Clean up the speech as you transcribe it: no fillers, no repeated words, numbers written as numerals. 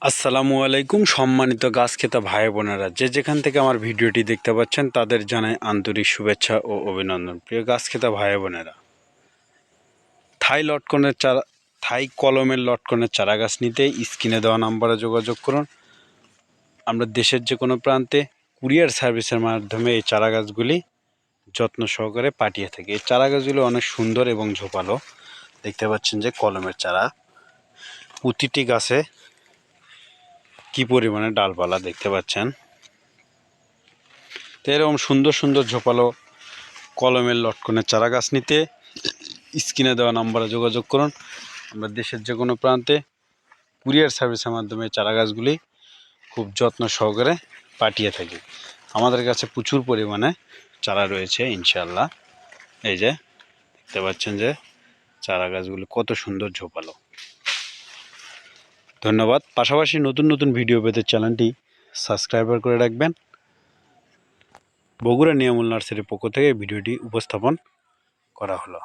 আসসালামু আলাইকুম সম্মানিত গাছ খেতা ভাই বোনেরা, যে যেখান থেকে আমার ভিডিওটি দেখতে পাচ্ছেন তাদের জানাই আন্তরিক শুভেচ্ছা ও অভিনন্দন। প্রিয় গাছ খেতা ভাই বোনেরা, থাই কলমের লটকনের চারা গাছ নিতে স্ক্রিনে দেওয়া নাম্বারে যোগাযোগ করুন। আমরা দেশের যে কোনো প্রান্তে কুরিয়ার সার্ভিসের মাধ্যমে এই চারা গাছগুলি যত্ন সহকারে পাঠিয়ে থাকি। এই চারা গাছগুলি অনেক সুন্দর এবং ঝোপালো। দেখতে পাচ্ছেন যে কলমের চারা, প্রতিটি গাছে কি পরিমাণে ডালপালা দেখতে পাচ্ছেন। তো এরকম সুন্দর সুন্দর ঝোপালো কলমের লটকনের চারা গাছ নিতে স্ক্রিনে দেওয়া নাম্বারে যোগাযোগ করুন। আমরা দেশের যে কোনো প্রান্তে কুরিয়ার সার্ভিসের মাধ্যমে চারা গাছগুলি খুব যত্ন সহকারে পাঠিয়ে থাকি। আমাদের কাছে প্রচুর পরিমাণে চারা রয়েছে ইনশাআল্লাহ। এই যে দেখতে পাচ্ছেন যে চারা গাছগুলি কত সুন্দর ঝোপালো। ধন্যবাদ। পাশাপাশি নতুন নতুন ভিডিও পেতে চ্যানেলটি সাবস্ক্রাইবার করে রাখবেন। বগুড়া নিয়ামুল নার্সারির পক্ষ থেকে ভিডিওটি উপস্থাপন করা হলো।